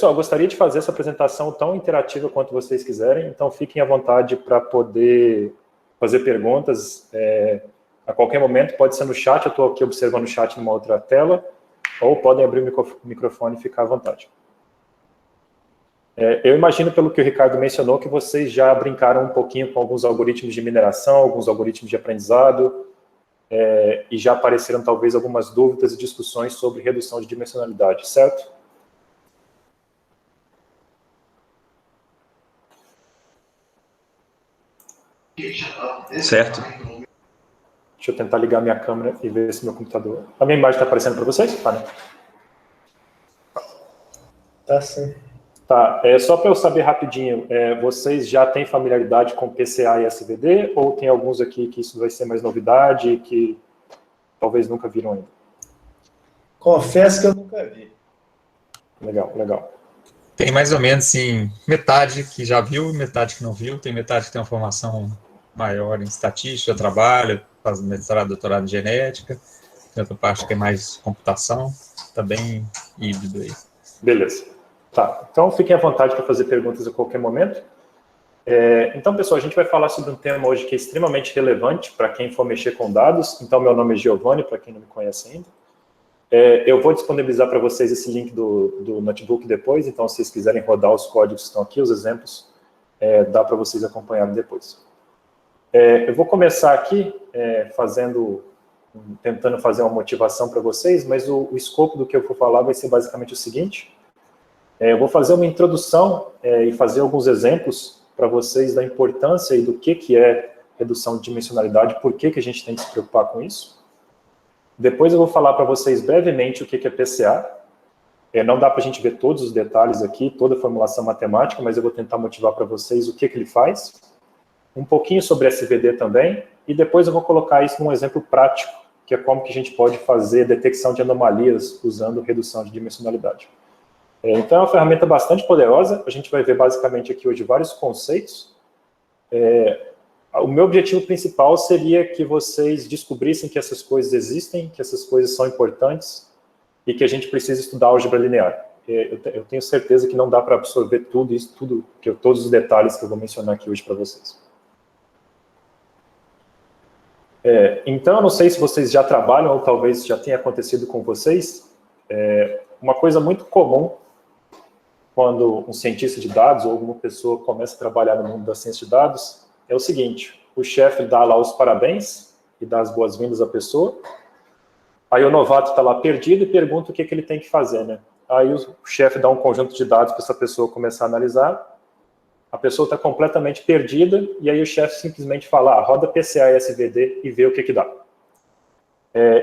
Pessoal, gostaria de fazer essa apresentação tão interativa quanto vocês quiserem, então fiquem à vontade para poder fazer perguntas a qualquer momento, pode ser no chat, eu estou aqui observando o chat numa outra tela, ou podem abrir o microfone e ficar à vontade. Eu imagino, pelo que o Ricardo mencionou, que vocês já brincaram um pouquinho com alguns algoritmos de mineração, alguns algoritmos de aprendizado, e já apareceram talvez algumas dúvidas e discussões sobre redução de dimensionalidade, certo? Certo. Deixa eu tentar ligar minha câmera e ver se meu computador... A minha imagem está aparecendo para vocês? Tá, né? Tá sim. Tá, só para eu saber rapidinho, vocês já têm familiaridade com PCA e SVD, ou tem alguns aqui que isso vai ser mais novidade, que talvez nunca viram ainda? Confesso que eu nunca vi. Legal, legal. Tem mais ou menos, assim, metade que já viu, metade que não viu, tem metade que tem uma formação maior em estatística, trabalho, faz mestrado, doutorado em genética, tem outra parte que é mais computação, está bem híbrido aí. Beleza. Tá, então fiquem à vontade para fazer perguntas a qualquer momento. Então, pessoal, a gente vai falar sobre um tema hoje que é extremamente relevante para quem for mexer com dados. Então, meu nome é Giovanni, para quem não me conhece ainda. Eu vou disponibilizar para vocês esse link do notebook depois, então, se vocês quiserem rodar os códigos que estão aqui, os exemplos, dá para vocês acompanharem depois. Eu vou começar aqui tentando fazer uma motivação para vocês, mas o escopo do que eu vou falar vai ser basicamente o seguinte. Eu vou fazer uma introdução e fazer alguns exemplos para vocês da importância e do que é redução de dimensionalidade, por que a gente tem que se preocupar com isso. Depois eu vou falar para vocês brevemente o que é PCA. Não dá para a gente ver todos os detalhes aqui, toda a formulação matemática, mas eu vou tentar motivar para vocês o que ele faz. Um pouquinho sobre SVD também, e depois eu vou colocar isso num exemplo prático, que é como que a gente pode fazer detecção de anomalias usando redução de dimensionalidade. Então é uma ferramenta bastante poderosa, a gente vai ver basicamente aqui hoje vários conceitos. O meu objetivo principal seria que vocês descobrissem que essas coisas existem, que essas coisas são importantes e que a gente precisa estudar álgebra linear. Eu tenho certeza que não dá para absorver tudo isso, todos os detalhes que eu vou mencionar aqui hoje para vocês. Então, eu não sei se vocês já trabalham ou talvez já tenha acontecido com vocês. Uma coisa muito comum quando um cientista de dados ou alguma pessoa começa a trabalhar no mundo da ciência de dados é o seguinte: o chefe dá lá os parabéns e dá as boas-vindas à pessoa, aí o novato está lá perdido e pergunta o que ele tem que fazer, né? Aí o chefe dá um conjunto de dados para essa pessoa começar a analisar, a pessoa está completamente perdida, e aí o chefe simplesmente fala, roda PCA e SVD e vê o que dá.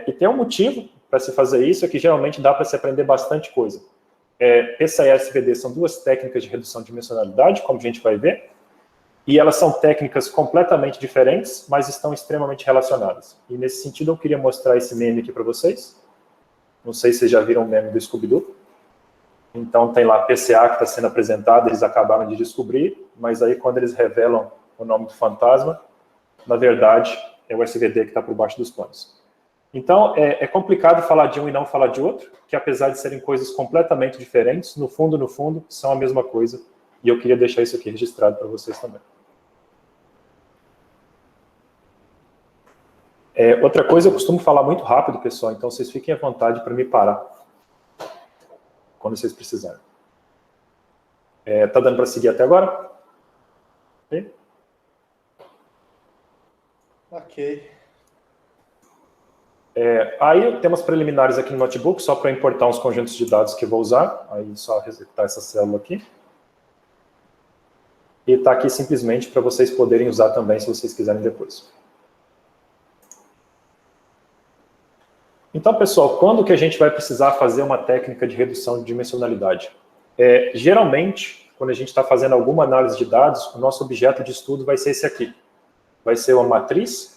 E tem um motivo para se fazer isso, é que geralmente dá para se aprender bastante coisa. PCA e SVD são duas técnicas de redução de dimensionalidade, como a gente vai ver, e elas são técnicas completamente diferentes, mas estão extremamente relacionadas. E nesse sentido eu queria mostrar esse meme aqui para vocês. Não sei se vocês já viram o meme do Scooby-Doo. Então tem lá PCA que está sendo apresentado, eles acabaram de descobrir, mas aí quando eles revelam o nome do fantasma, na verdade é o SVD que está por baixo dos panos. Então é complicado falar de um e não falar de outro, que apesar de serem coisas completamente diferentes, no fundo, são a mesma coisa, e eu queria deixar isso aqui registrado para vocês também. Outra coisa, eu costumo falar muito rápido, pessoal, então vocês fiquem à vontade para me parar quando vocês precisarem. Tá dando para seguir até agora? Ok. Aí temas preliminares aqui no notebook, só para importar uns conjuntos de dados que eu vou usar. Aí só executar essa célula aqui. E está aqui simplesmente para vocês poderem usar também, se vocês quiserem depois. Então, pessoal, quando que a gente vai precisar fazer uma técnica de redução de dimensionalidade? Geralmente, quando a gente está fazendo alguma análise de dados, o nosso objeto de estudo vai ser esse aqui. Vai ser uma matriz.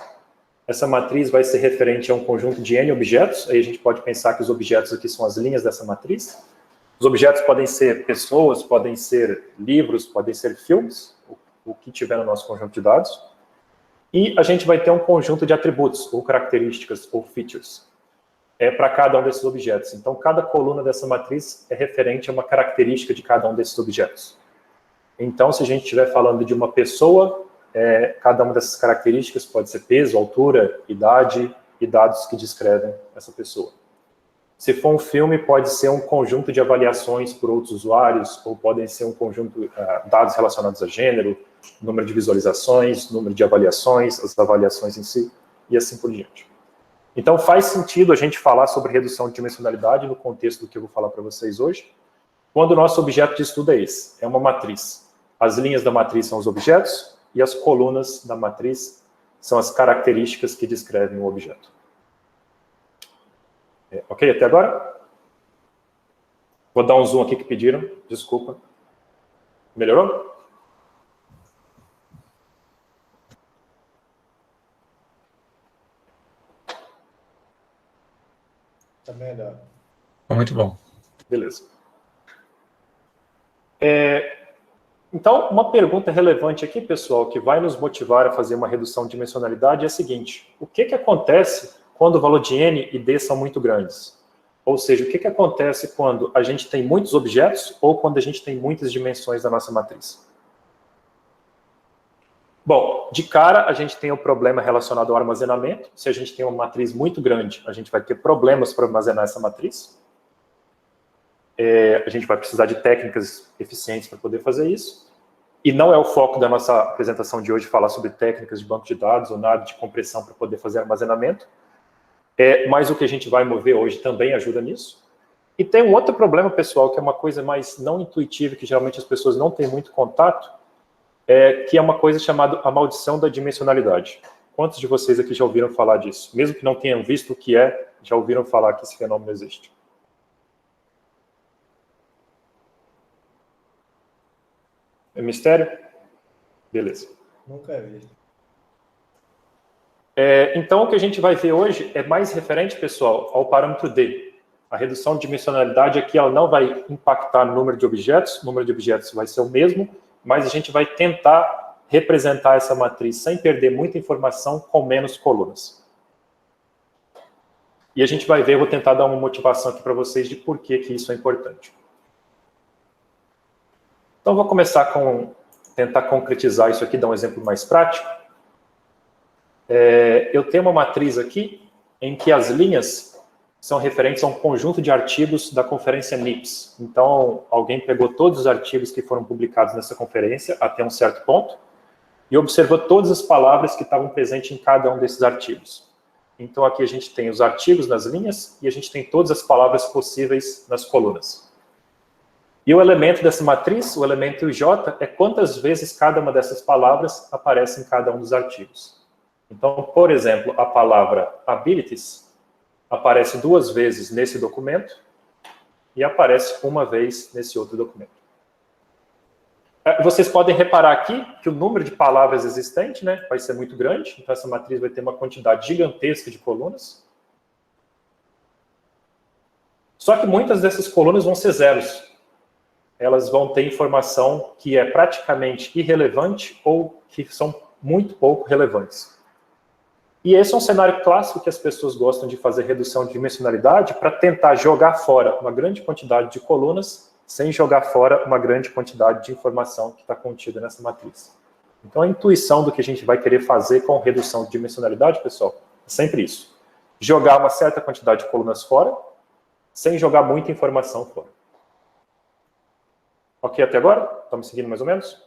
Essa matriz vai ser referente a um conjunto de N objetos. Aí a gente pode pensar que os objetos aqui são as linhas dessa matriz. Os objetos podem ser pessoas, podem ser livros, podem ser filmes, o que tiver no nosso conjunto de dados. E a gente vai ter um conjunto de atributos, ou características, ou features. é para cada um desses objetos. Então, cada coluna dessa matriz é referente a uma característica de cada um desses objetos. Então, se a gente estiver falando de uma pessoa, cada uma dessas características pode ser peso, altura, idade e dados que descrevem essa pessoa. Se for um filme, pode ser um conjunto de avaliações por outros usuários, ou podem ser um conjunto de dados relacionados a gênero, número de visualizações, número de avaliações, as avaliações em si, e assim por diante. Então, faz sentido a gente falar sobre redução de dimensionalidade no contexto do que eu vou falar para vocês hoje, quando o nosso objeto de estudo é esse, é uma matriz. As linhas da matriz são os objetos, e as colunas da matriz são as características que descrevem o objeto. Ok, até agora? Vou dar um zoom aqui que pediram, desculpa. Melhorou? Tá melhor. Muito bom. Beleza. Então, uma pergunta relevante aqui, pessoal, que vai nos motivar a fazer uma redução de dimensionalidade é a seguinte: o que acontece quando o valor de n e d são muito grandes? Ou seja, o que acontece quando a gente tem muitos objetos ou quando a gente tem muitas dimensões da nossa matriz? Bom, de cara, a gente tem um problema relacionado ao armazenamento. Se a gente tem uma matriz muito grande, a gente vai ter problemas para armazenar essa matriz. A gente vai precisar de técnicas eficientes para poder fazer isso. E não é o foco da nossa apresentação de hoje falar sobre técnicas de banco de dados ou nada de compressão para poder fazer armazenamento. Mas o que a gente vai mover hoje também ajuda nisso. E tem um outro problema, pessoal, que é uma coisa mais não intuitiva, que geralmente as pessoas não têm muito contato, que é uma coisa chamada a maldição da dimensionalidade. Quantos de vocês aqui já ouviram falar disso? Mesmo que não tenham visto o que já ouviram falar que esse fenômeno existe? É mistério? Beleza. Nunca vi. Então, o que a gente vai ver hoje é mais referente, pessoal, ao parâmetro D. A redução de dimensionalidade aqui ela não vai impactar no número de objetos, o número de objetos vai ser o mesmo, mas a gente vai tentar representar essa matriz sem perder muita informação com menos colunas. E a gente vai ver, eu vou tentar dar uma motivação aqui para vocês de por que isso é importante. Então, vou começar com tentar concretizar isso aqui, dar um exemplo mais prático. Eu tenho uma matriz aqui em que as linhas são referentes a um conjunto de artigos da conferência NIPS. Então, alguém pegou todos os artigos que foram publicados nessa conferência até um certo ponto e observou todas as palavras que estavam presentes em cada um desses artigos. Então, aqui a gente tem os artigos nas linhas e a gente tem todas as palavras possíveis nas colunas. E o elemento dessa matriz, o elemento J, é quantas vezes cada uma dessas palavras aparece em cada um dos artigos. Então, por exemplo, a palavra abilities aparece 2 vezes nesse documento e aparece 1 vez nesse outro documento. Vocês podem reparar aqui que o número de palavras existente, né, vai ser muito grande, então essa matriz vai ter uma quantidade gigantesca de colunas. Só que muitas dessas colunas vão ser zeros. Elas vão ter informação que é praticamente irrelevante ou que são muito pouco relevantes. E esse é um cenário clássico que as pessoas gostam de fazer redução de dimensionalidade para tentar jogar fora uma grande quantidade de colunas sem jogar fora uma grande quantidade de informação que está contida nessa matriz. Então, a intuição do que a gente vai querer fazer com redução de dimensionalidade, pessoal, é sempre isso. Jogar uma certa quantidade de colunas fora, sem jogar muita informação fora. Ok até agora? Estamos seguindo mais ou menos?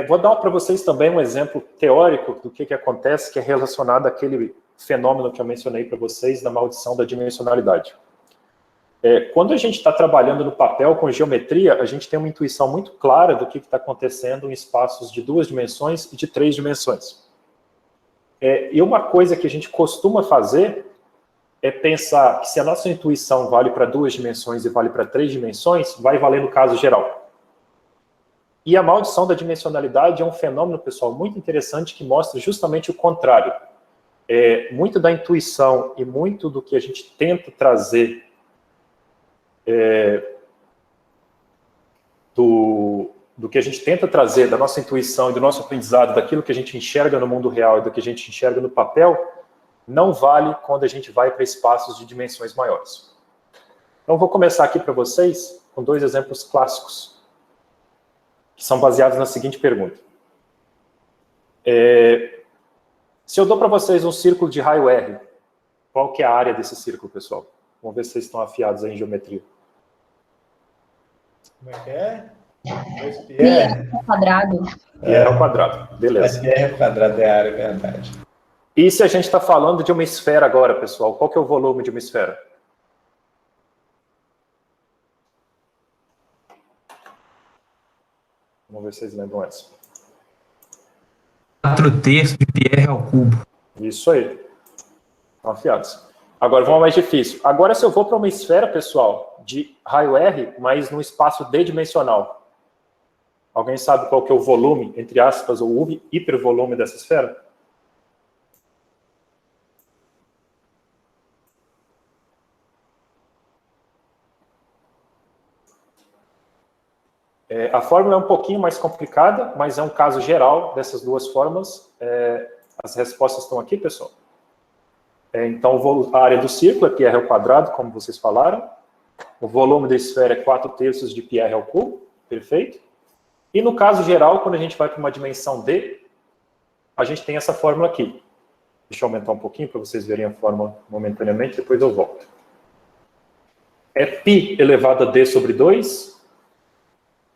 Vou dar para vocês também um exemplo teórico do que acontece, que é relacionado àquele fenômeno que eu mencionei para vocês, da maldição da dimensionalidade. Quando a gente está trabalhando no papel com geometria, a gente tem uma intuição muito clara do que está acontecendo em espaços de 2 dimensões e de 3 dimensões. E uma coisa que a gente costuma fazer é pensar que se a nossa intuição vale para 2 dimensões e vale para 3 dimensões, vai valer no caso geral. E a maldição da dimensionalidade é um fenômeno, pessoal, muito interessante que mostra justamente o contrário. Muito da intuição e muito do que a gente tenta trazer do que a gente tenta trazer, da nossa intuição e do nosso aprendizado, daquilo que a gente enxerga no mundo real e do que a gente enxerga no papel, não vale quando a gente vai para espaços de dimensões maiores. Então, vou começar aqui para vocês com 2 exemplos clássicos, que são baseados na seguinte pergunta. Se eu dou para vocês um círculo de raio R, qual que é a área desse círculo, pessoal? Vamos ver se vocês estão afiados aí em geometria. Como é que é? Pi ao quadrado. Pi ao quadrado, beleza. Pi ao quadrado é a área, é verdade. E se a gente está falando de uma esfera agora, pessoal, qual que é o volume de uma esfera? Vamos ver se vocês lembram essa. 4/3 de πr ao cubo. Isso aí. Estão afiados. Agora vamos ao mais difícil. Agora, se eu vou para uma esfera, pessoal, de raio R, mas num espaço D-dimensional, alguém sabe qual que é o volume, entre aspas, ou o hipervolume dessa esfera? A fórmula é um pouquinho mais complicada, mas é um caso geral dessas duas fórmulas. As respostas estão aqui, pessoal. Então, a área do círculo é πr ao quadrado, como vocês falaram. O volume da esfera é 4/3 de πr ao cubo. Perfeito. E no caso geral, quando a gente vai para uma dimensão D, a gente tem essa fórmula aqui. Deixa eu aumentar um pouquinho para vocês verem a fórmula momentaneamente, depois eu volto. É π elevado a D sobre 2,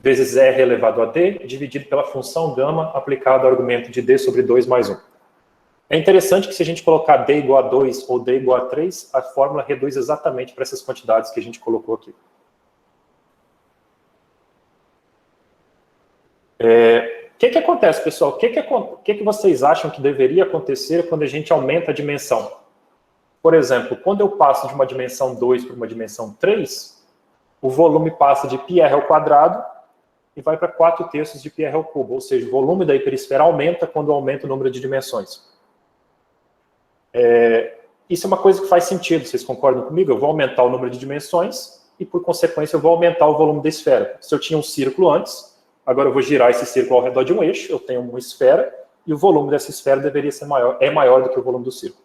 vezes R elevado a D, dividido pela função gama aplicada ao argumento de D sobre 2 mais 1. É interessante que se a gente colocar D igual a 2 ou D igual a 3, a fórmula reduz exatamente para essas quantidades que a gente colocou aqui. O que acontece, pessoal? O que vocês acham que deveria acontecer quando a gente aumenta a dimensão? Por exemplo, quando eu passo de uma dimensão 2 para uma dimensão 3, o volume passa de πr ao quadrado e vai para 4/3 de πr ao cubo, ou seja, o volume da hiperesfera aumenta quando aumenta o número de dimensões. Isso é uma coisa que faz sentido, vocês concordam comigo? Eu vou aumentar o número de dimensões e, por consequência, eu vou aumentar o volume da esfera. Se eu tinha um círculo antes, agora eu vou girar esse círculo ao redor de um eixo, eu tenho uma esfera, e o volume dessa esfera deveria ser maior do que o volume do círculo.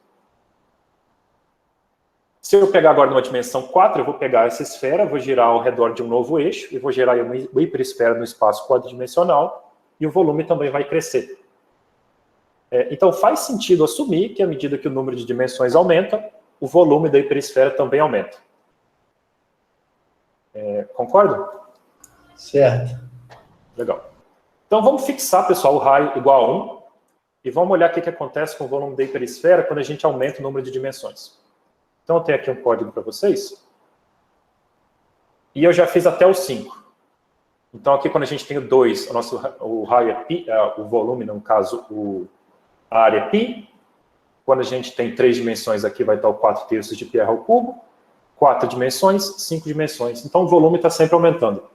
Se eu pegar agora numa dimensão 4, eu vou pegar essa esfera, vou girar ao redor de um novo eixo, e vou gerar uma hiperesfera no espaço quadridimensional, e o volume também vai crescer. Então faz sentido assumir que à medida que o número de dimensões aumenta, o volume da hiperesfera também aumenta. Concordam? Certo. Legal. Então vamos fixar, pessoal, o raio igual a 1, e vamos olhar o que acontece com o volume da hiperesfera quando a gente aumenta o número de dimensões. Então eu tenho aqui um código para vocês, e eu já fiz até o 5. Então aqui quando a gente tem o 2, o raio é π, o volume, no caso, a área é π. Quando a gente tem 3 dimensões, aqui vai estar o 4/3 de πr ao cubo. 4 dimensões, 5 dimensões. Então o volume está sempre aumentando.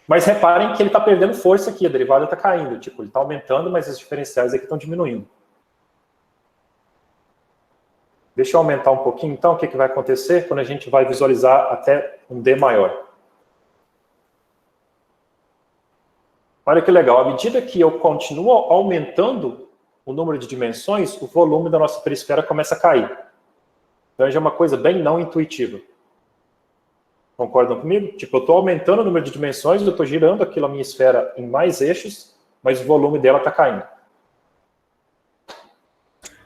Mas reparem que ele está perdendo força aqui, a derivada está caindo. Tipo, ele está aumentando, mas as diferenciais aqui estão diminuindo. Deixa eu aumentar um pouquinho, então, o que vai acontecer quando a gente vai visualizar até um D maior. Olha que legal, à medida que eu continuo aumentando o número de dimensões, o volume da nossa hiperesfera começa a cair. Então, já é uma coisa bem não intuitiva. Concordam comigo? Tipo, eu estou aumentando o número de dimensões, eu estou girando aquela minha esfera em mais eixos, mas o volume dela está caindo.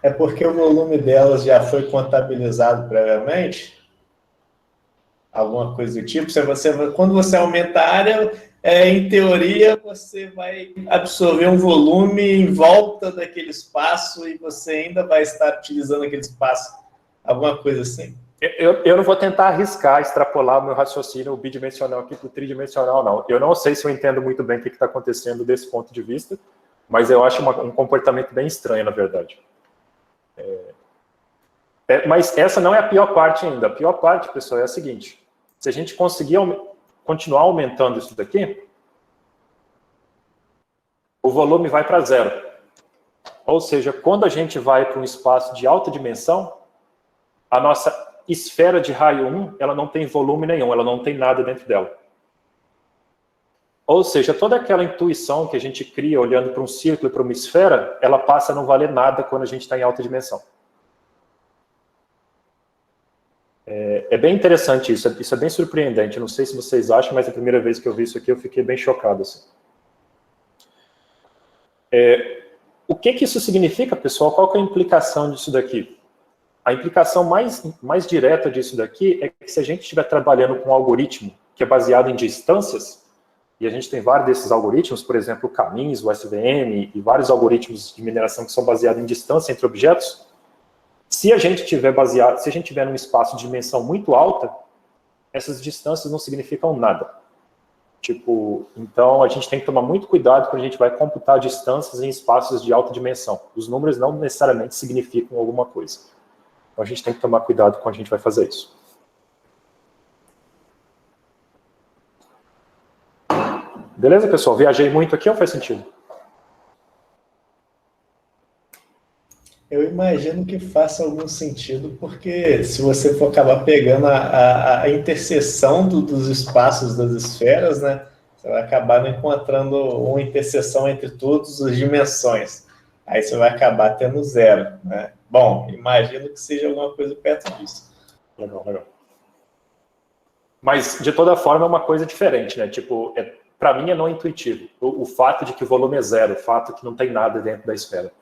É porque o volume delas já foi contabilizado previamente? Alguma coisa do tipo? Quando você aumenta a área, em teoria, você vai absorver um volume em volta daquele espaço e você ainda vai estar utilizando aquele espaço. Alguma coisa assim. Eu não vou tentar arriscar, extrapolar o meu raciocínio bidimensional aqui para o tridimensional, não. Eu não sei se eu entendo muito bem o que está acontecendo desse ponto de vista, mas eu acho um comportamento bem estranho, na verdade. Mas essa não é a pior parte ainda. A pior parte, pessoal, é a seguinte. Se a gente conseguir continuar aumentando isso daqui, o volume vai para 0. Ou seja, quando a gente vai para um espaço de alta dimensão, a nossa esfera de raio 1, ela não tem volume nenhum, ela não tem nada dentro dela. Ou seja, toda aquela intuição que a gente cria olhando para um círculo e para uma esfera, ela passa a não valer nada quando a gente está em alta dimensão. É bem interessante isso, isso é bem surpreendente. Não sei se vocês acham, mas a primeira vez que eu vi isso aqui, eu fiquei bem chocado. Assim. O que isso significa, pessoal? Qual que é a implicação disso daqui? A implicação mais direta disso daqui é que se a gente estiver trabalhando com um algoritmo que é baseado em distâncias, e a gente tem vários desses algoritmos, por exemplo, o Camis, o SVM, e vários algoritmos de mineração que são baseados em distância entre objetos, se a gente tiver num espaço de dimensão muito alta, essas distâncias não significam nada. Tipo, então a gente tem que tomar muito cuidado quando a gente vai computar distâncias em espaços de alta dimensão. Os números não necessariamente significam alguma coisa. Então a gente tem que tomar cuidado quando a gente vai fazer isso. Beleza, pessoal? Viajei muito aqui ou faz sentido? Eu imagino que faça algum sentido, porque se você for acabar pegando a interseção dos espaços das esferas, né, você vai acabar encontrando uma interseção entre todas as dimensões. Aí você vai acabar tendo zero, né? Bom, imagino que seja alguma coisa perto disso. Legal, legal. Mas, de toda forma, é uma coisa diferente, né? Tipo, para mim é não intuitivo. O fato de que o volume é zero, o fato de que não tem nada dentro da esfera.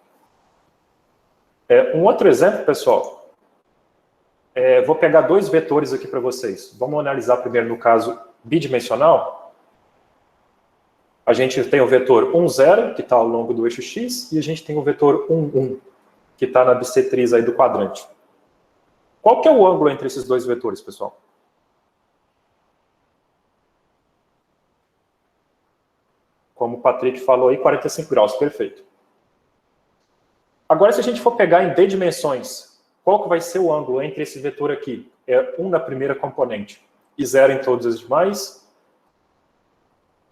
Um outro exemplo, pessoal, vou pegar dois vetores aqui para vocês. Vamos analisar primeiro no caso bidimensional. A gente tem o vetor 1, 0, que está ao longo do eixo X, e a gente tem o vetor 1, 1, que está na bissetriz aí do quadrante. Qual que é o ângulo entre esses dois vetores, pessoal? Como o Patrick falou aí, 45 graus, perfeito. Agora, se a gente for pegar em D dimensões, qual que vai ser o ângulo entre esse vetor aqui? É 1 na primeira componente e 0 em todas as demais.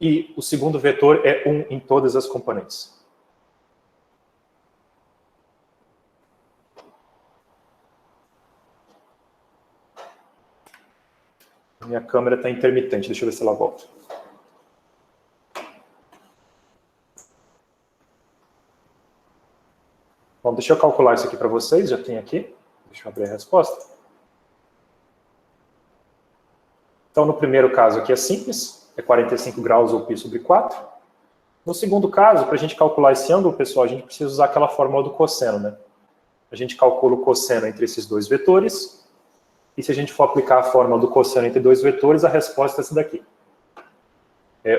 E o segundo vetor é 1 em todas as componentes. Minha câmera está intermitente, deixa eu ver se ela volta. Bom, deixa eu calcular isso aqui para vocês, já tem aqui. Deixa eu abrir a resposta. Então, no primeiro caso aqui é simples, é 45 graus ou π sobre 4. No segundo caso, para a gente calcular esse ângulo, pessoal, a gente precisa usar aquela fórmula do cosseno, né? A gente calcula o cosseno entre esses dois vetores, e se a gente for aplicar a fórmula do cosseno entre dois vetores, a resposta é essa daqui.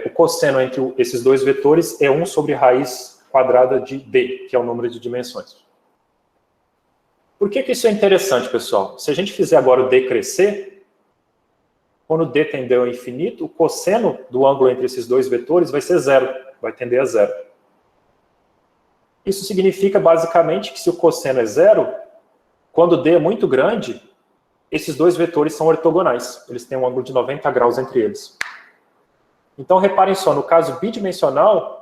O cosseno entre esses dois vetores é 1 sobre raiz quadrada de D, que é o número de dimensões. Por que isso é interessante, pessoal? Se a gente fizer agora o D crescer, quando D tender ao infinito, o cosseno do ângulo entre esses dois vetores vai ser 0, vai tender a 0. Isso significa, basicamente, que se o cosseno é 0, quando D é muito grande, esses dois vetores são ortogonais. Eles têm um ângulo de 90 graus entre eles. Então, reparem só, no caso bidimensional,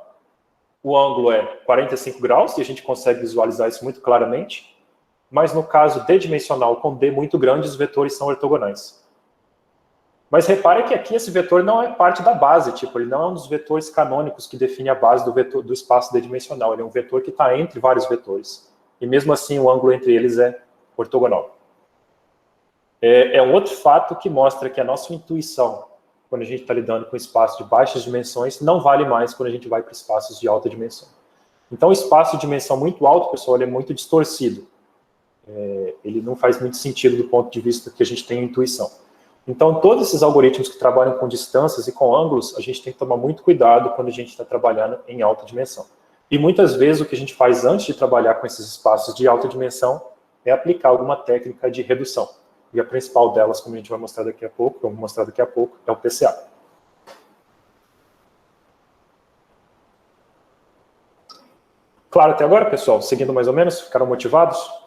o ângulo é 45 graus, e a gente consegue visualizar isso muito claramente. Mas no caso D-dimensional, com D muito grande, os vetores são ortogonais. Mas reparem que aqui esse vetor não é parte da base, tipo, ele não é um dos vetores canônicos que define a base do espaço D-dimensional. Ele é um vetor que está entre vários vetores. E mesmo assim, o ângulo entre eles é ortogonal. É um outro fato que mostra que a nossa intuição, quando a gente está lidando com espaços de baixas dimensões, não vale mais quando a gente vai para espaços de alta dimensão. Então, o espaço de dimensão muito alto, pessoal, ele é muito distorcido. Ele não faz muito sentido do ponto de vista que a gente tem intuição. Então, todos esses algoritmos que trabalham com distâncias e com ângulos, a gente tem que tomar muito cuidado quando a gente está trabalhando em alta dimensão. E muitas vezes o que a gente faz antes de trabalhar com esses espaços de alta dimensão é aplicar alguma técnica de redução. E a principal delas, como a gente vai mostrar daqui a pouco, é o PCA. Claro até agora, pessoal? Seguindo mais ou menos? Ficaram motivados?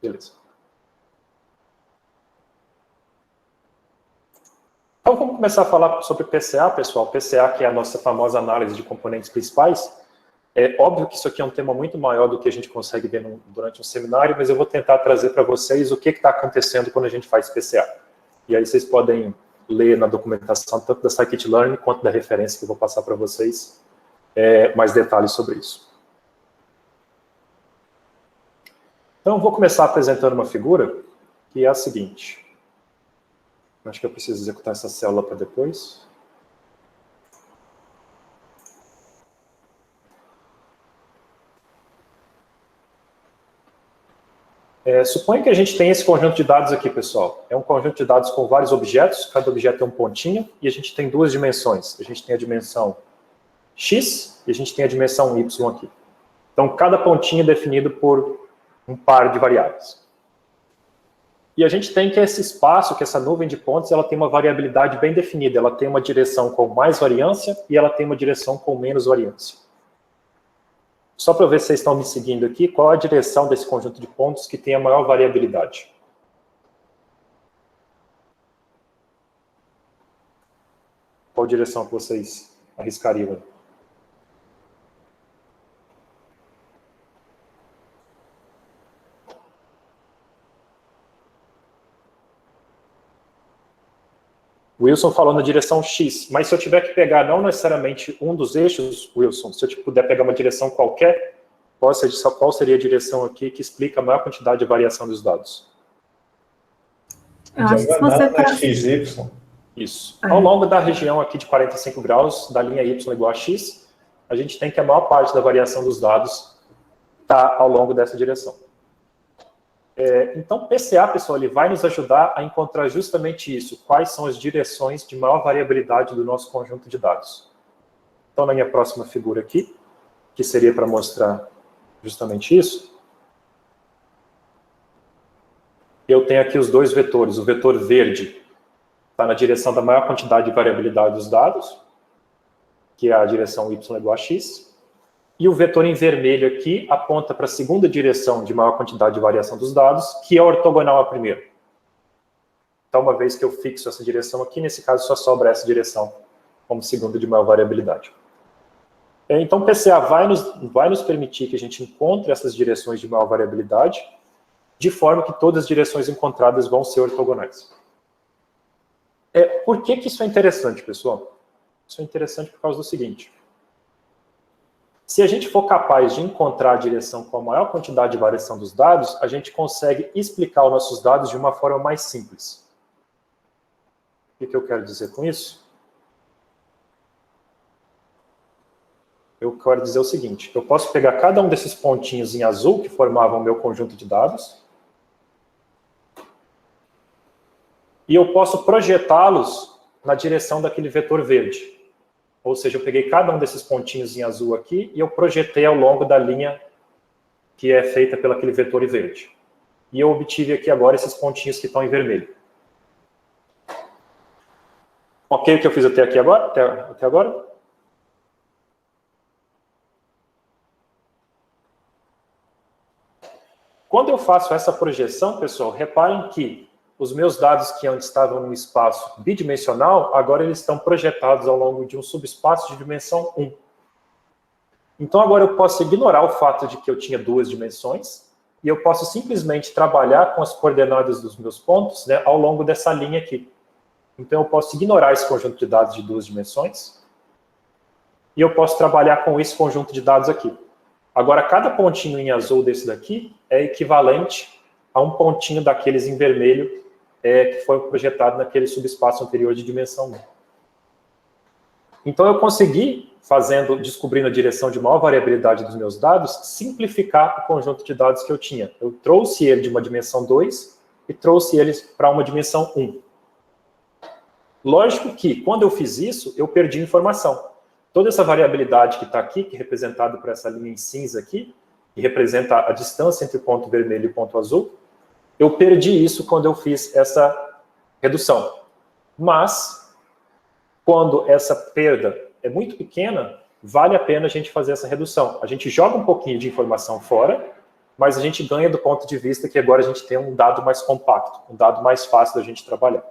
Beleza. Então, vamos começar a falar sobre PCA, pessoal. PCA, que é a nossa famosa análise de componentes principais. É óbvio que isso aqui é um tema muito maior do que a gente consegue ver durante um seminário, mas eu vou tentar trazer para vocês o que está acontecendo quando a gente faz PCA. E aí vocês podem ler na documentação, tanto da Scikit-Learn quanto da referência que eu vou passar para vocês, mais detalhes sobre isso. Então, eu vou começar apresentando uma figura, que é a seguinte. Acho que eu preciso executar essa célula para depois. Suponha que a gente tem esse conjunto de dados aqui, pessoal. É um conjunto de dados com vários objetos, cada objeto é um pontinho, e a gente tem duas dimensões. A gente tem a dimensão x e a gente tem a dimensão y aqui. Então, cada pontinho é definido por um par de variáveis. E a gente tem que esse espaço, que essa nuvem de pontos, ela tem uma variabilidade bem definida. Ela tem uma direção com mais variância e ela tem uma direção com menos variância. Só para ver se vocês estão me seguindo aqui, qual a direção desse conjunto de pontos que tem a maior variabilidade? Qual direção que vocês arriscariam? Wilson falou na direção X, mas se eu tiver que pegar não necessariamente um dos eixos, Wilson, se eu puder pegar uma direção qualquer, qual seria a direção aqui que explica a maior quantidade de variação dos dados? Eu acho que se você XY. Isso. Ao longo da região aqui de 45 graus, da linha Y igual a X, a gente tem que a maior parte da variação dos dados está ao longo dessa direção. Então, PCA, pessoal, ele vai nos ajudar a encontrar justamente isso. Quais são as direções de maior variabilidade do nosso conjunto de dados. Então, na minha próxima figura aqui, que seria para mostrar justamente isso, eu tenho aqui os dois vetores. O vetor verde está na direção da maior quantidade de variabilidade dos dados, que é a direção y igual a x. E o vetor em vermelho aqui aponta para a segunda direção de maior quantidade de variação dos dados, que é ortogonal à primeira. Então, uma vez que eu fixo essa direção aqui, nesse caso só sobra essa direção como segunda de maior variabilidade. Então, o PCA vai nos permitir que a gente encontre essas direções de maior variabilidade, de forma que todas as direções encontradas vão ser ortogonais. Por que isso é interessante, pessoal? Isso é interessante por causa do seguinte. Se a gente for capaz de encontrar a direção com a maior quantidade de variação dos dados, a gente consegue explicar os nossos dados de uma forma mais simples. O que eu quero dizer com isso? Eu quero dizer o seguinte, eu posso pegar cada um desses pontinhos em azul que formavam o meu conjunto de dados e eu posso projetá-los na direção daquele vetor verde. Ou seja, eu peguei cada um desses pontinhos em azul aqui e eu projetei ao longo da linha que é feita pelo aquele vetor em verde. E eu obtive aqui agora esses pontinhos que estão em vermelho. Ok o que eu fiz até aqui agora? Até agora? Quando eu faço essa projeção, pessoal, reparem que os meus dados que antes estavam num espaço bidimensional, agora eles estão projetados ao longo de um subespaço de dimensão 1. Então agora eu posso ignorar o fato de que eu tinha duas dimensões, e eu posso simplesmente trabalhar com as coordenadas dos meus pontos, né, ao longo dessa linha aqui. Então eu posso ignorar esse conjunto de dados de duas dimensões, e eu posso trabalhar com esse conjunto de dados aqui. Agora, cada pontinho em azul desse daqui é equivalente a um pontinho daqueles em vermelho que foi projetado naquele subespaço anterior de dimensão 1. Então, eu consegui, descobrindo a direção de maior variabilidade dos meus dados, simplificar o conjunto de dados que eu tinha. Eu trouxe ele de uma dimensão 2 e trouxe eles para uma dimensão 1. Lógico que, quando eu fiz isso, eu perdi informação. Toda essa variabilidade que está aqui, que é representada por essa linha em cinza aqui, que representa a distância entre o ponto vermelho e o ponto azul, eu perdi isso quando eu fiz essa redução. Mas, quando essa perda é muito pequena, vale a pena a gente fazer essa redução. A gente joga um pouquinho de informação fora, mas a gente ganha do ponto de vista que agora a gente tem um dado mais compacto, um dado mais fácil da gente trabalhar.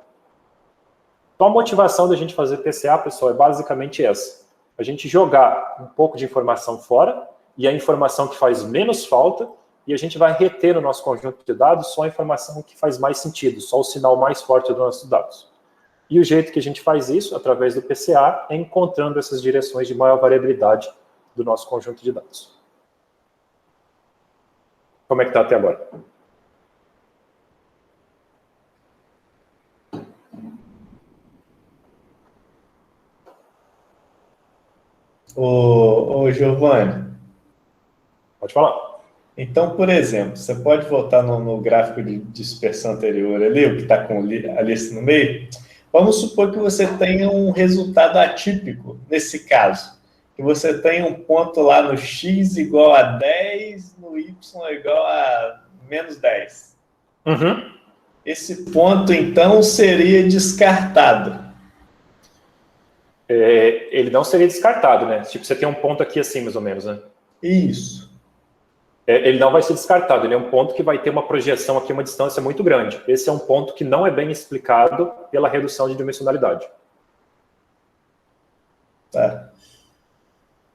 Então, a motivação da gente fazer PCA, pessoal, é basicamente essa. A gente jogar um pouco de informação fora e a informação que faz menos falta, e a gente vai reter no nosso conjunto de dados só a informação que faz mais sentido, só o sinal mais forte dos nossos dados. E o jeito que a gente faz isso, através do PCA, é encontrando essas direções de maior variabilidade do nosso conjunto de dados. Como é que está até agora? Ô Giovanni, Pode falar. então, por exemplo, você pode voltar no gráfico de dispersão anterior ali, o que está com a lista no meio? Vamos supor que você tenha um resultado atípico, nesse caso, que você tenha um ponto lá no x igual a 10, no y igual a menos 10. Uhum. Esse ponto, então, seria descartado. Ele não seria descartado, né? Tipo, você tem um ponto aqui assim, mais ou menos, né? Isso. Ele não vai ser descartado, ele é um ponto que vai ter uma projeção aqui, uma distância muito grande. Esse é um ponto que não é bem explicado pela redução de dimensionalidade. Tá.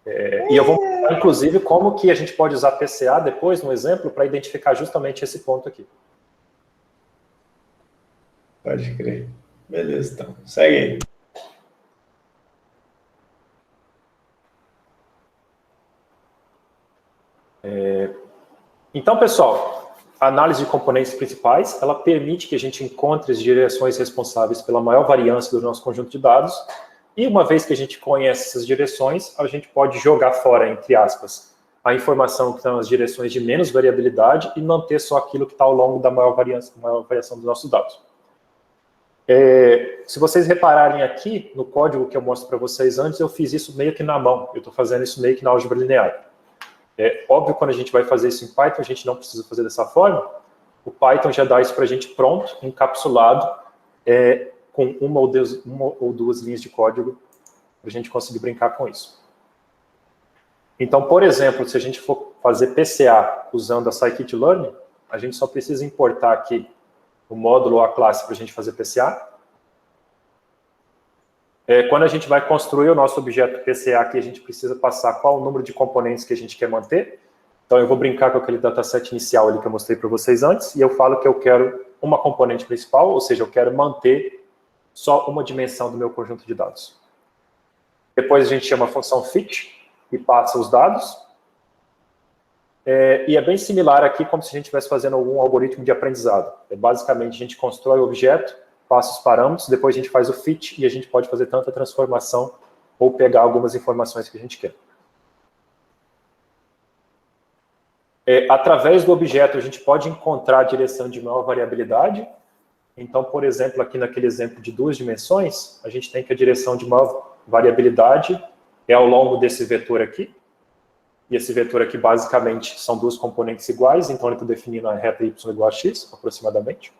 E eu vou mostrar, inclusive, como que a gente pode usar PCA depois, no exemplo, para identificar justamente esse ponto aqui. Pode crer. Beleza, então. Segue aí. Então, pessoal, a análise de componentes principais, ela permite que a gente encontre as direções responsáveis pela maior variância do nosso conjunto de dados, e uma vez que a gente conhece essas direções, a gente pode jogar fora, entre aspas, a informação que estão nas direções de menos variabilidade e manter só aquilo que está ao longo da maior variação dos nossos dados. Se vocês repararem aqui, no código que eu mostro para vocês antes, eu fiz isso meio que na mão, eu estou fazendo isso meio que na álgebra linear. Óbvio, quando a gente vai fazer isso em Python, a gente não precisa fazer dessa forma. O Python já dá isso para a gente pronto, encapsulado, com uma ou duas linhas de código, para a gente conseguir brincar com isso. Então, por exemplo, se a gente for fazer PCA usando a scikit-learn, a gente só precisa importar aqui o módulo ou a classe para a gente fazer PCA. Quando a gente vai construir o nosso objeto PCA aqui, a gente precisa passar qual o número de componentes que a gente quer manter. Então, eu vou brincar com aquele dataset inicial ali que eu mostrei para vocês antes, e eu falo que eu quero uma componente principal, ou seja, eu quero manter só uma dimensão do meu conjunto de dados. Depois a gente chama a função fit e passa os dados. E é bem similar aqui, como se a gente estivesse fazendo algum algoritmo de aprendizado. Basicamente, a gente constrói o objeto, passa os parâmetros, depois a gente faz o fit e a gente pode fazer tanta transformação ou pegar algumas informações que a gente quer. Através do objeto, a gente pode encontrar a direção de maior variabilidade. Então, por exemplo, aqui naquele exemplo de 2 dimensões, a gente tem que a direção de maior variabilidade é ao longo desse vetor aqui. E esse vetor aqui, basicamente, são 2 componentes iguais, então ele está definindo a reta y igual a x, aproximadamente.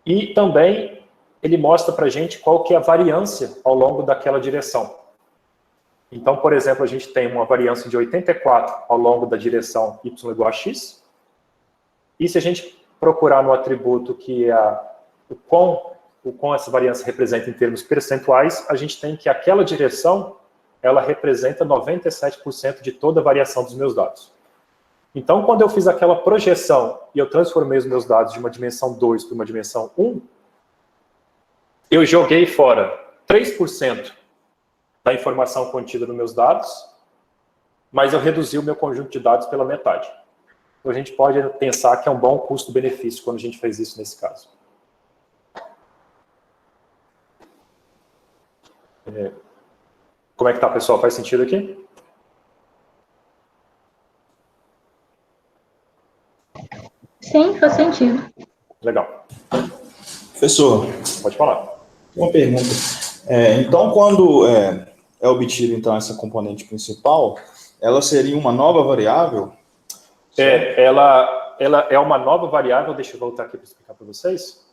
E também ele mostra para a gente qual que é a variância ao longo daquela direção. Então, por exemplo, a gente tem uma variância de 84 ao longo da direção y igual a x. E se a gente procurar no atributo que é o quão essa variância representa em termos percentuais, a gente tem que aquela direção, ela representa 97% de toda a variação dos meus dados. Então, quando eu fiz aquela projeção e eu transformei os meus dados de uma dimensão 2 para uma dimensão 1, eu joguei fora 3% da informação contida nos meus dados, mas eu reduzi o meu conjunto de dados pela metade. Então, a gente pode pensar que é um bom custo-benefício quando a gente fez isso nesse caso. Como é que tá, pessoal? Faz sentido aqui? Sim, faz sentido. Legal. Professor, Pode falar. uma pergunta. Então, quando é obtida então, essa componente principal, ela seria uma nova variável? Ela é uma nova variável, deixa eu voltar aqui para explicar para vocês.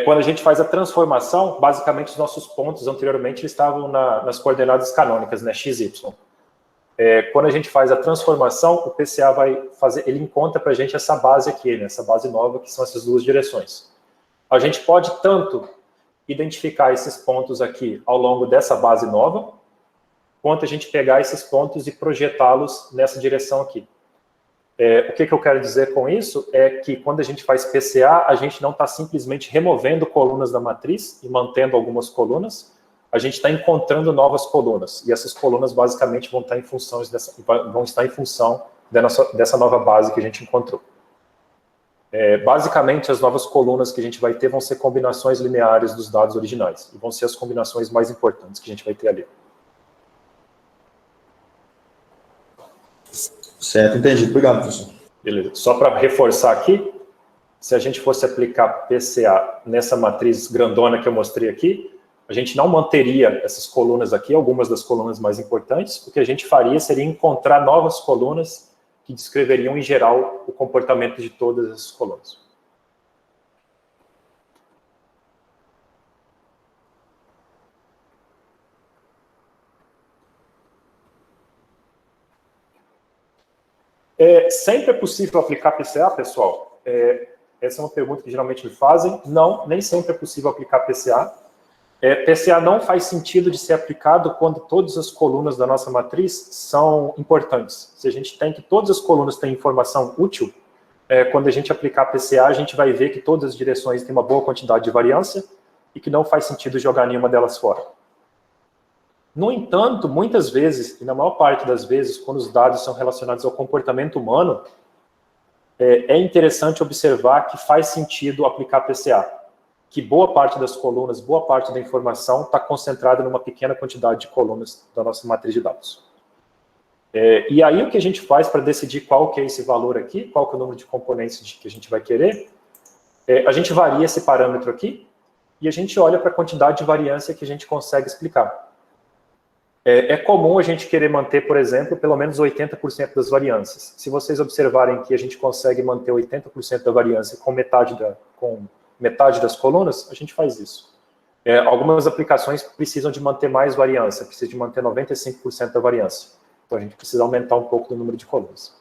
Quando a gente faz a transformação, basicamente os nossos pontos anteriormente eles estavam nas coordenadas canônicas, né, x, y. Quando a gente faz a transformação, o PCA vai fazer, ele encontra para a gente essa base aqui, né, essa base nova, que são essas 2 direções. A gente pode tanto identificar esses pontos aqui ao longo dessa base nova, quanto a gente pegar esses pontos e projetá-los nessa direção aqui. O que eu quero dizer com isso é que quando a gente faz PCA, a gente não está simplesmente removendo colunas da matriz e mantendo algumas colunas, a gente está encontrando novas colunas, e essas colunas basicamente vão estar em função dessa nova base que a gente encontrou. Basicamente, as novas colunas que a gente vai ter vão ser combinações lineares dos dados originais, e vão ser as combinações mais importantes que a gente vai ter ali. Certo, entendi. Obrigado, professor. Beleza. Só para reforçar aqui, se a gente fosse aplicar PCA nessa matriz grandona que eu mostrei aqui, a gente não manteria essas colunas aqui, algumas das colunas mais importantes. O que a gente faria seria encontrar novas colunas que descreveriam, em geral, o comportamento de todas essas colunas. Sempre é possível aplicar PCA, pessoal? Essa é uma pergunta que geralmente me fazem. Não, nem sempre é possível aplicar PCA. PCA não faz sentido de ser aplicado quando todas as colunas da nossa matriz são importantes. Se a gente tem que todas as colunas têm informação útil, quando a gente aplicar PCA, a gente vai ver que todas as direções têm uma boa quantidade de variância e que não faz sentido jogar nenhuma delas fora. No entanto, muitas vezes, e na maior parte das vezes, quando os dados são relacionados ao comportamento humano, é interessante observar que faz sentido aplicar PCA, que boa parte das colunas, boa parte da informação está concentrada numa pequena quantidade de colunas da nossa matriz de dados. E aí o que a gente faz para decidir qual que é esse valor aqui, qual que é o número de componentes que a gente vai querer, a gente varia esse parâmetro aqui e a gente olha para a quantidade de variância que a gente consegue explicar. É comum a gente querer manter, por exemplo, pelo menos 80% das variâncias. Se vocês observarem que a gente consegue manter 80% da variância com metade das colunas, a gente faz isso. Algumas aplicações precisam de manter mais variância, precisam de manter 95% da variância. Então a gente precisa aumentar um pouco do número de colunas.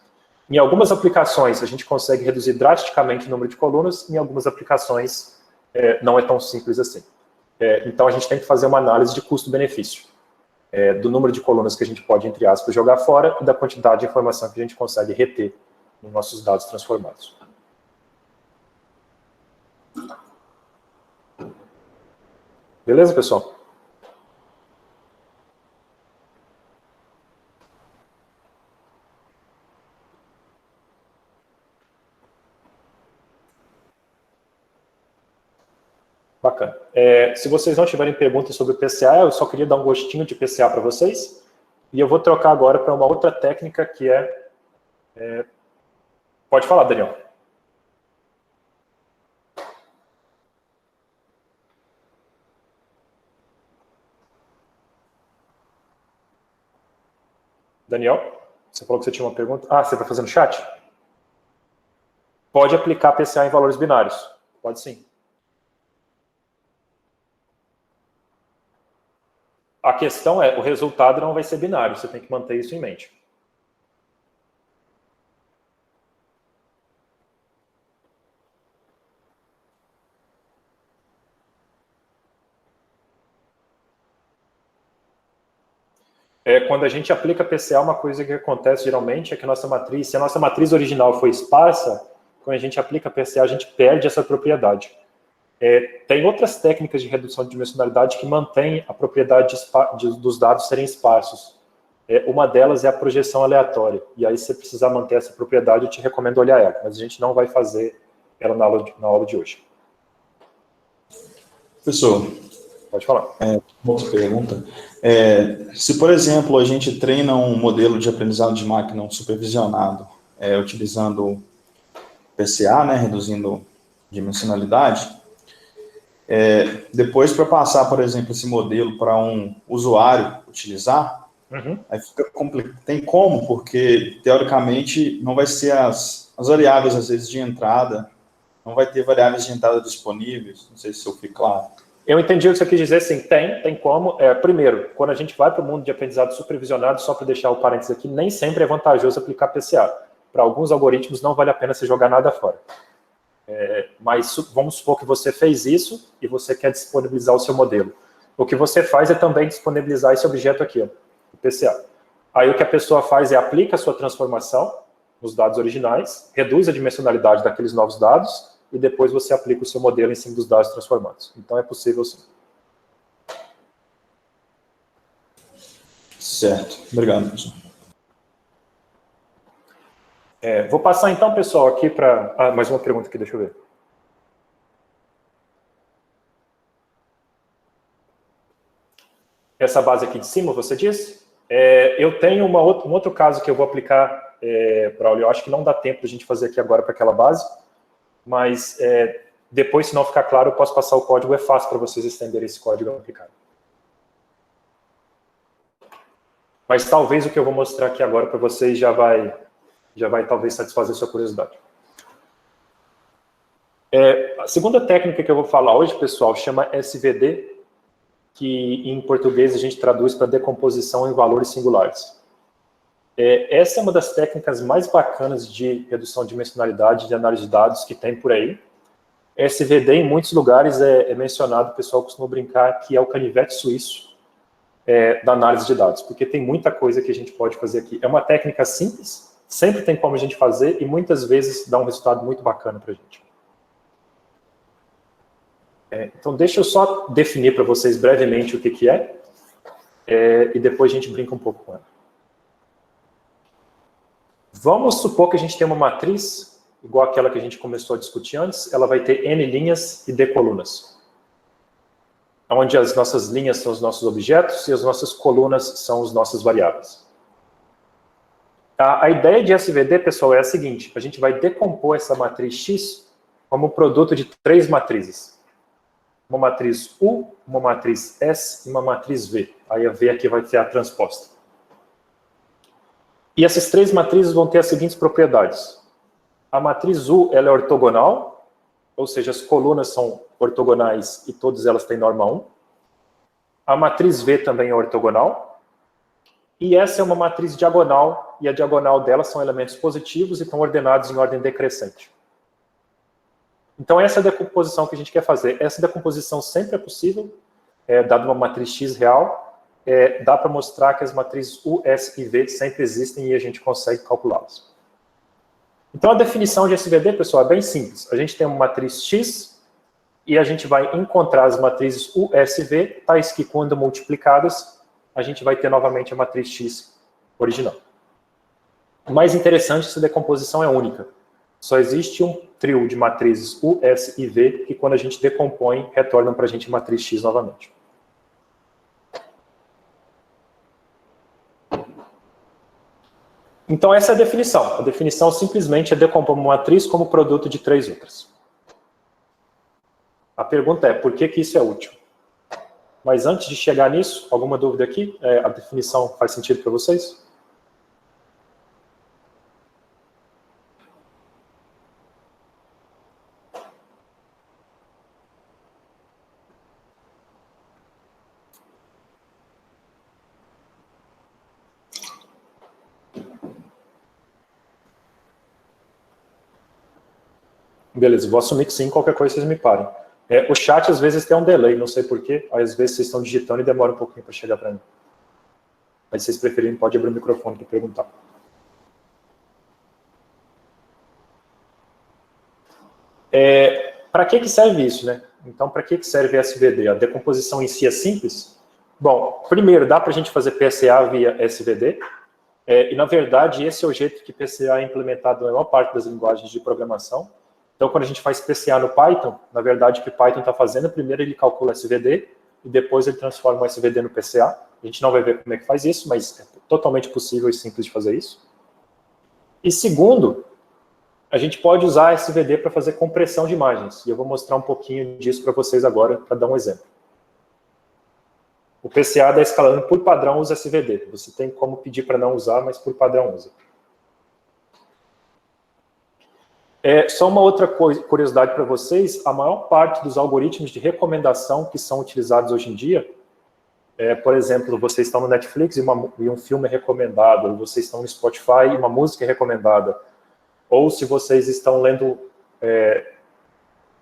Em algumas aplicações a gente consegue reduzir drasticamente o número de colunas, em algumas aplicações não é tão simples assim. Então a gente tem que fazer uma análise de custo-benefício. Do número de colunas que a gente pode, entre aspas, jogar fora e da quantidade de informação que a gente consegue reter nos nossos dados transformados. Beleza, pessoal? Bacana. Se vocês não tiverem perguntas sobre o PCA, eu só queria dar um gostinho de PCA para vocês. E eu vou trocar agora para uma outra técnica que Pode falar, Daniel. Daniel, você falou que você tinha uma pergunta. Ah, você vai fazer no chat? Pode aplicar PCA em valores binários. Pode sim. A questão o resultado não vai ser binário, você tem que manter isso em mente. Quando a gente aplica PCA, uma coisa que acontece geralmente é que a nossa matriz, se a nossa matriz original foi esparsa, quando a gente aplica PCA, a gente perde essa propriedade. Tem outras técnicas de redução de dimensionalidade que mantêm a propriedade dos dados serem esparsos. Uma delas é a projeção aleatória. E aí, se você precisar manter essa propriedade, eu te recomendo olhar ela. Mas a gente não vai fazer ela na aula de hoje. Professor, pode falar. Outra pergunta. Se, por exemplo, a gente treina um modelo de aprendizado de máquina supervisionado, utilizando PCA, né, reduzindo dimensionalidade, depois, para passar, por exemplo, esse modelo para um usuário utilizar, aí fica complicado. Tem como, porque, teoricamente, não vai ser as variáveis, às vezes, de entrada, não vai ter variáveis de entrada disponíveis, não sei se eu fui claro. Eu entendi o que você quis dizer, sim, tem como. Primeiro, quando a gente vai para o mundo de aprendizado supervisionado, só para deixar o parênteses aqui, nem sempre é vantajoso aplicar PCA. Para alguns algoritmos, não vale a pena você jogar nada fora. Mas vamos supor que você fez isso e você quer disponibilizar o seu modelo. O que você faz é também disponibilizar esse objeto aqui, ó, o PCA. Aí o que a pessoa faz é aplica a sua transformação nos dados originais, reduz a dimensionalidade daqueles novos dados e depois você aplica o seu modelo em cima dos dados transformados. Então é possível sim. Certo. Obrigado, professor. Vou passar então, pessoal, aqui para... mais uma pergunta aqui, deixa eu ver. Essa base aqui de cima, você disse? Eu tenho um outro caso que eu vou aplicar, Braulio. Eu acho que não dá tempo de a gente fazer aqui agora para aquela base, mas depois, se não ficar claro, eu posso passar o código, é fácil para vocês estenderem esse código aplicado. Mas talvez o que eu vou mostrar aqui agora para vocês já vai talvez satisfazer sua curiosidade. A segunda técnica que eu vou falar hoje, pessoal, chama SVD, que em português a gente traduz para decomposição em valores singulares. Essa é uma das técnicas mais bacanas de redução de dimensionalidade de análise de dados que tem por aí. SVD, em muitos lugares, é mencionado, o pessoal costuma brincar que é o canivete suíço da análise de dados, porque tem muita coisa que a gente pode fazer aqui. É uma técnica simples, sempre tem como a gente fazer, e muitas vezes dá um resultado muito bacana para a gente. Então, deixa eu só definir para vocês brevemente o que é, e depois a gente brinca um pouco com ela. Vamos supor que a gente tem uma matriz, igual aquela que a gente começou a discutir antes, ela vai ter N linhas e D colunas, onde as nossas linhas são os nossos objetos e as nossas colunas são as nossas variáveis. A ideia de SVD, pessoal, é a seguinte: a gente vai decompor essa matriz X como um produto de 3 matrizes. Uma matriz U, uma matriz S e uma matriz V. Aí a V aqui vai ter a transposta. E essas 3 matrizes vão ter as seguintes propriedades. A matriz U, ela é ortogonal, ou seja, as colunas são ortogonais e todas elas têm norma 1. A matriz V também é ortogonal. E essa é uma matriz diagonal, e a diagonal dela são elementos positivos e estão ordenados em ordem decrescente. Então, essa é a decomposição que a gente quer fazer. Essa decomposição sempre é possível, dada uma matriz X real. Dá para mostrar que as matrizes U, S e V sempre existem e a gente consegue calculá-las. Então, a definição de SVD, pessoal, é bem simples. A gente tem uma matriz X e a gente vai encontrar as matrizes U, S e V, tais que, quando multiplicadas, a gente vai ter novamente a matriz X original. O mais interessante, essa decomposição é única. Só existe um trio de matrizes U, S e V, que quando a gente decompõe, retornam para a gente a matriz X novamente. Então essa é a definição. A definição simplesmente é decompor uma matriz como produto de 3 outras. A pergunta é, por que isso é útil? Mas antes de chegar nisso, alguma dúvida aqui? A definição faz sentido para vocês? Beleza, vou assumir que sim, qualquer coisa vocês me parem. O chat às vezes tem um delay, não sei porquê, às vezes vocês estão digitando e demora um pouquinho para chegar para mim. Mas se vocês preferirem, pode abrir o microfone para perguntar. Para que serve isso, né? Então, para que serve SVD? A decomposição em si é simples? Bom, primeiro, dá para a gente fazer PCA via SVD, e na verdade esse é o jeito que PCA é implementado na maior parte das linguagens de programação. Então, quando a gente faz PCA no Python, na verdade, o que o Python está fazendo, primeiro ele calcula SVD, e depois ele transforma o SVD no PCA. A gente não vai ver como é que faz isso, mas é totalmente possível e simples de fazer isso. E segundo, a gente pode usar SVD para fazer compressão de imagens. E eu vou mostrar um pouquinho disso para vocês agora, para dar um exemplo. O PCA da Scalando, por padrão, usa SVD. Você tem como pedir para não usar, mas por padrão usa. Só uma outra curiosidade para vocês, a maior parte dos algoritmos de recomendação que são utilizados hoje em dia, por exemplo, vocês estão no Netflix e um filme é recomendado, ou vocês estão no Spotify e uma música é recomendada, ou se vocês estão lendo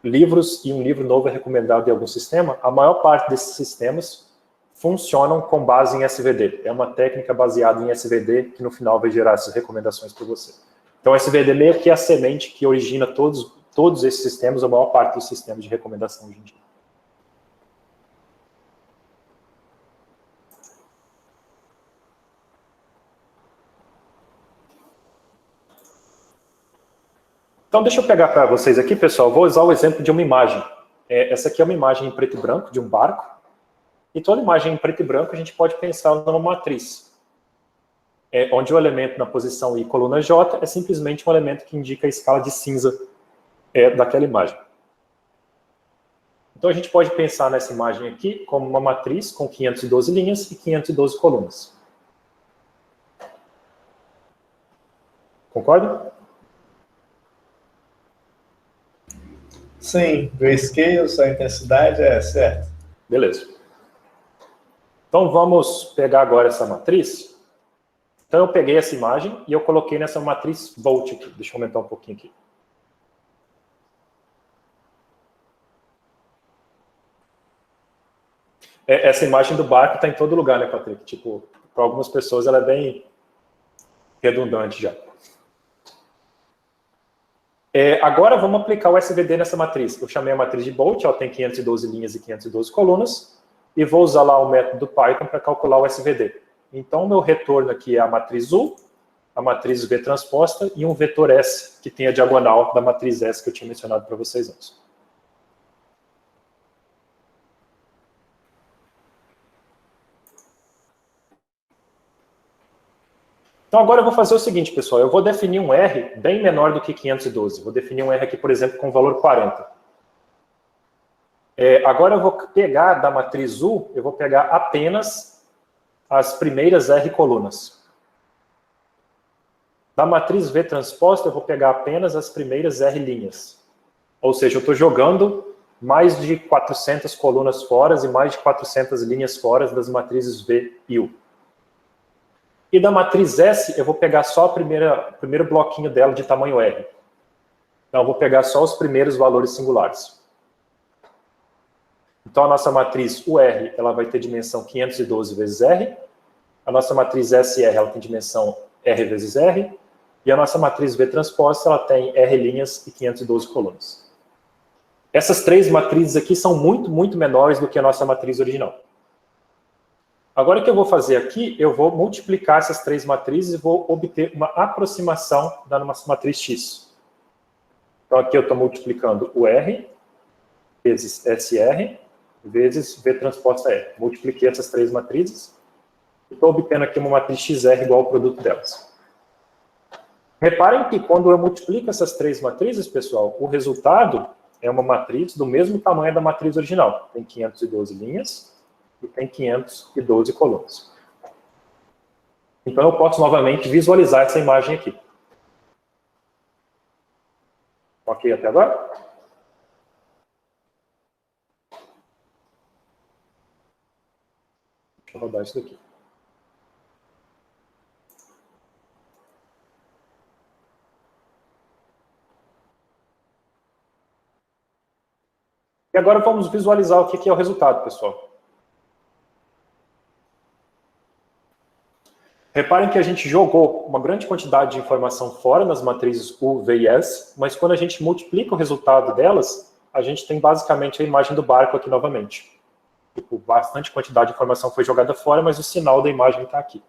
livros e um livro novo é recomendado em algum sistema, a maior parte desses sistemas funcionam com base em SVD. É uma técnica baseada em SVD que no final vai gerar essas recomendações para você. Então, SVD meio que é a semente que origina todos esses sistemas, a maior parte dos sistemas de recomendação hoje em dia. Então, deixa eu pegar para vocês aqui, pessoal, vou usar o exemplo de uma imagem. Essa aqui é uma imagem em preto e branco de um barco, e toda imagem em preto e branco a gente pode pensar numa matriz, onde o elemento na posição I, coluna J, é simplesmente um elemento que indica a escala de cinza daquela imagem. Então, a gente pode pensar nessa imagem aqui como uma matriz com 512 linhas e 512 colunas. Concorda? Sim, grayscale, só intensidade, certo. Beleza. Então, vamos pegar agora essa matriz. Então, eu peguei essa imagem e eu coloquei nessa matriz Volt aqui. Deixa eu aumentar um pouquinho aqui. Essa imagem do barco está em todo lugar, né, Patrick? Tipo, para algumas pessoas ela é bem redundante já. Agora vamos aplicar o SVD nessa matriz. Eu chamei a matriz de Bolt, ela tem 512 linhas e 512 colunas, e vou usar lá o método do Python para calcular o SVD. Então, o meu retorno aqui é a matriz U, a matriz V transposta e um vetor S, que tem a diagonal da matriz S que eu tinha mencionado para vocês antes. Então, agora eu vou fazer o seguinte, pessoal. Eu vou definir um R bem menor do que 512. Vou definir um R aqui, por exemplo, com o valor 40. Agora eu vou pegar da matriz U, eu vou pegar apenas as primeiras R colunas. Da matriz V transposta, eu vou pegar apenas as primeiras R linhas. Ou seja, eu estou jogando mais de 400 colunas fora e mais de 400 linhas fora das matrizes V e U. E da matriz S, eu vou pegar só o primeiro bloquinho dela de tamanho R. Então, eu vou pegar só os primeiros valores singulares. Então, a nossa matriz UR, ela vai ter dimensão 512 vezes R. A nossa matriz SR, ela tem dimensão R vezes R. E a nossa matriz V transposta, ela tem R linhas e 512 colunas. Essas três matrizes aqui são muito, muito menores do que a nossa matriz original. Agora, o que eu vou fazer aqui, eu vou multiplicar essas três matrizes e vou obter uma aproximação da nossa matriz X. Então, aqui eu estou multiplicando o R vezes SR vezes V transposta R. Multipliquei essas três matrizes e estou obtendo aqui uma matriz XR igual ao produto delas. Reparem que quando eu multiplico essas três matrizes, pessoal, o resultado é uma matriz do mesmo tamanho da matriz original. Tem 512 linhas e tem 512 colunas. Então, eu posso novamente visualizar essa imagem aqui. Ok até agora? Deixa eu rodar isso daqui. E agora vamos visualizar o que é o resultado, pessoal. Reparem que a gente jogou uma grande quantidade de informação fora nas matrizes U, V e S, mas quando a gente multiplica o resultado delas, a gente tem basicamente a imagem do barco aqui novamente. Tipo, bastante quantidade de informação foi jogada fora, mas o sinal da imagem está aqui.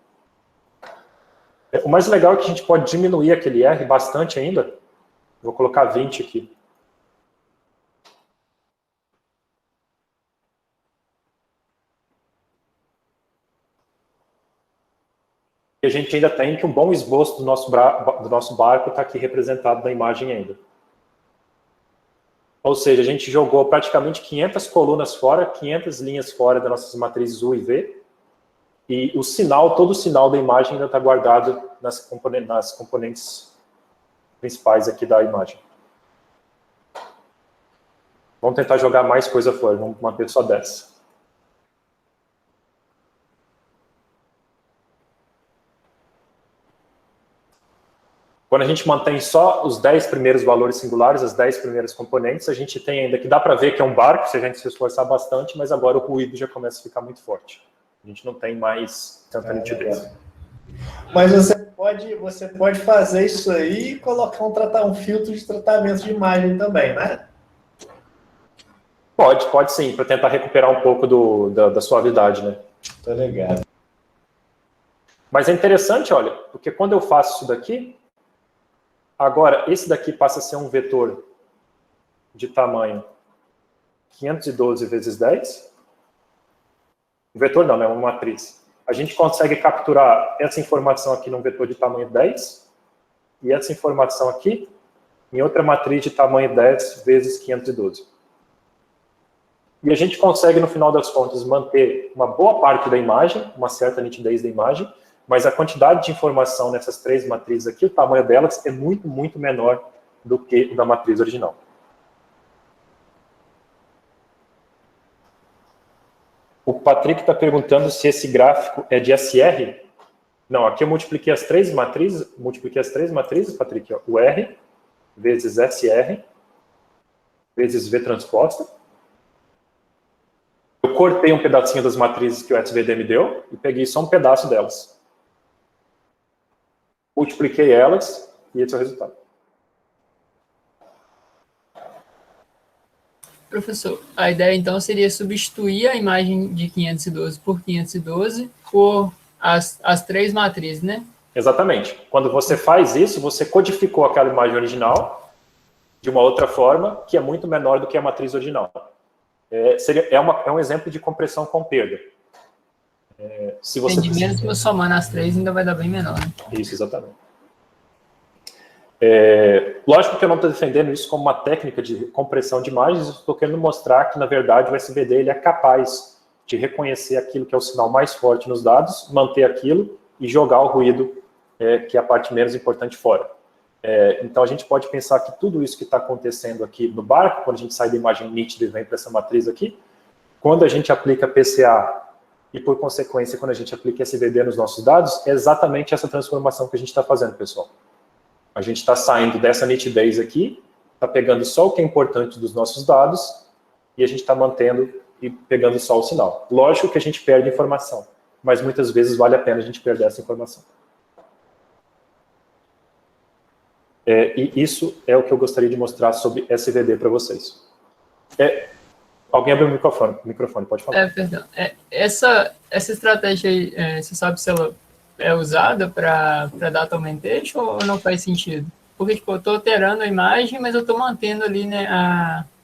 O mais legal é que a gente pode diminuir aquele R bastante ainda. Vou colocar 20 aqui. E a gente ainda tem que um bom esboço do nosso barco está aqui representado na imagem ainda. Ou seja, a gente jogou praticamente 500 colunas fora, 500 linhas fora das nossas matrizes U e V, e o sinal, todo o sinal da imagem ainda está guardado nas componentes principais aqui da imagem. Vamos tentar jogar mais coisa fora, vamos manter só 10. Quando a gente mantém só os 10 primeiros valores singulares, as 10 primeiras componentes, a gente tem ainda que dá para ver que é um barco, se a gente se esforçar bastante, mas agora o ruído já começa a ficar muito forte. A gente não tem mais tanta nitidez. Mas você pode fazer isso aí e colocar um filtro de tratamento de imagem também, né? Pode sim, para tentar recuperar um pouco da suavidade, né? Tô ligado. Mas é interessante, olha, porque quando eu faço isso daqui, agora esse daqui passa a ser um vetor de tamanho 512 vezes 10. Um vetor não, é uma matriz. A gente consegue capturar essa informação aqui num vetor de tamanho 10 e essa informação aqui em outra matriz de tamanho 10 vezes 512. E a gente consegue, no final das contas, manter uma boa parte da imagem, uma certa nitidez da imagem, mas a quantidade de informação nessas 3 matrizes aqui, o tamanho delas é muito, muito menor do que o da matriz original. O Patrick está perguntando se esse gráfico é de SR. Não, aqui eu multipliquei as 3 matrizes, Patrick, ó, o R vezes SR vezes V transposta. Eu cortei um pedacinho das matrizes que o SVD me deu e peguei só um pedaço delas. Multipliquei elas e esse é o resultado. Professor, a ideia então seria substituir a imagem de 512 por 512 por as 3 matrizes, né? Exatamente. Quando você faz isso, você codificou aquela imagem original de uma outra forma que é muito menor do que a matriz original. É um exemplo de compressão com perda. Se você Entendi, menos que somando as 3 ainda vai dar bem menor, né? Isso, exatamente. Lógico que eu não estou defendendo isso como uma técnica de compressão de imagens, eu estou querendo mostrar que, na verdade, o SVD ele é capaz de reconhecer aquilo que é o sinal mais forte nos dados, manter aquilo e jogar o ruído, que é a parte menos importante, fora. Então, a gente pode pensar que tudo isso que está acontecendo aqui no barco, quando a gente sai da imagem nítida e vem para essa matriz aqui, quando a gente aplica PCA e, por consequência, quando a gente aplica SVD nos nossos dados, é exatamente essa transformação que a gente está fazendo, pessoal. A gente está saindo dessa nitidez aqui, está pegando só o que é importante dos nossos dados e a gente está mantendo e pegando só o sinal. Lógico que a gente perde informação, mas muitas vezes vale a pena a gente perder essa informação. E isso é o que eu gostaria de mostrar sobre SVD para vocês. Alguém abriu o microfone, pode falar. Perdão. Essa estratégia aí, você sabe se ela é usada para data augmentation ou não faz sentido? Porque, tipo, eu estou alterando a imagem, mas eu estou mantendo ali, né,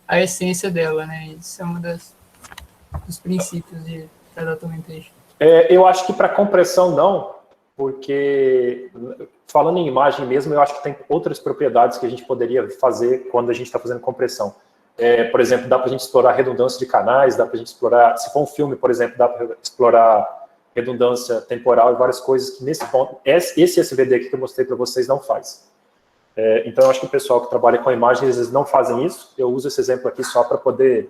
a essência dela, né? Isso é um dos princípios de data augmentation. Eu acho que para compressão não, porque, falando em imagem mesmo, eu acho que tem outras propriedades que a gente poderia fazer quando a gente está fazendo compressão. Por exemplo, dá para a gente explorar redundância de canais, dá para a gente explorar, se for um filme, por exemplo, dá para explorar redundância temporal e várias coisas que, nesse ponto, esse SVD aqui que eu mostrei para vocês não faz. Então, eu acho que o pessoal que trabalha com imagens, às vezes, não fazem isso. Eu uso esse exemplo aqui só para poder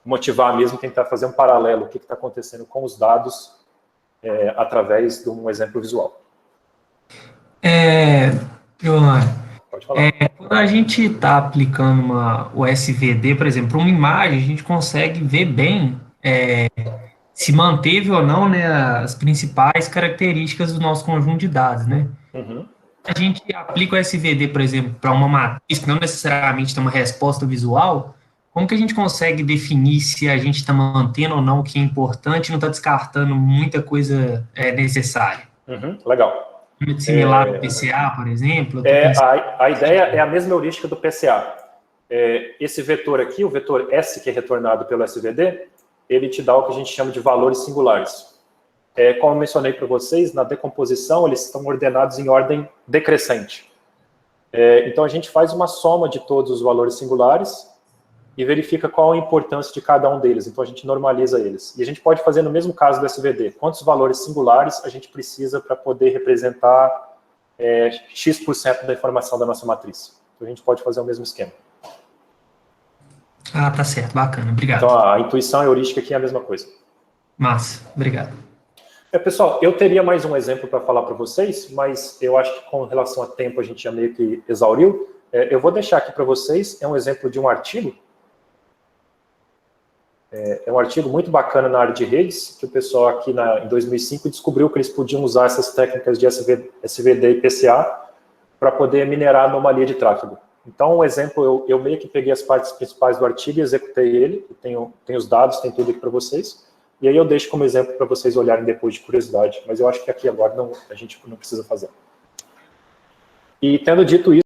motivar mesmo, tentar fazer um paralelo, o que está acontecendo com os dados através de um exemplo visual. Giovanni, Pode falar. quando a gente está aplicando o SVD, por exemplo, para uma imagem, a gente consegue ver bem se manteve ou não, né, as principais características do nosso conjunto de dados, né? Uhum. A gente aplica o SVD, por exemplo, para uma matriz que não necessariamente tem uma resposta visual, como que a gente consegue definir se a gente está mantendo ou não o que é importante e não está descartando muita coisa necessária? Legal. Similar ao PCA, por exemplo? A ideia é a mesma heurística do PCA. Esse vetor aqui, o vetor S, que é retornado pelo SVD, ele te dá o que a gente chama de valores singulares. Como eu mencionei para vocês, na decomposição, eles estão ordenados em ordem decrescente. Então, a gente faz uma soma de todos os valores singulares e verifica qual a importância de cada um deles. Então, a gente normaliza eles. E a gente pode fazer no mesmo caso do SVD. Quantos valores singulares a gente precisa para poder representar X% da informação da nossa matriz? Então, a gente pode fazer o mesmo esquema. Ah, tá certo. Bacana. Obrigado. Então, a intuição e a heurística aqui é a mesma coisa. Massa. Obrigado. Pessoal, eu teria mais um exemplo para falar para vocês, mas eu acho que com relação a tempo a gente já meio que exauriu. Eu vou deixar aqui para vocês, é um exemplo de um artigo. É um artigo muito bacana na área de redes, que o pessoal aqui em 2005 descobriu que eles podiam usar essas técnicas de SVD e PCA para poder minerar a anomalia de tráfego. Então, um exemplo, eu meio que peguei as partes principais do artigo e executei ele, tenho os dados, tem tudo aqui para vocês, e aí eu deixo como exemplo para vocês olharem depois de curiosidade, mas eu acho que aqui agora a gente não precisa fazer. E tendo dito isso,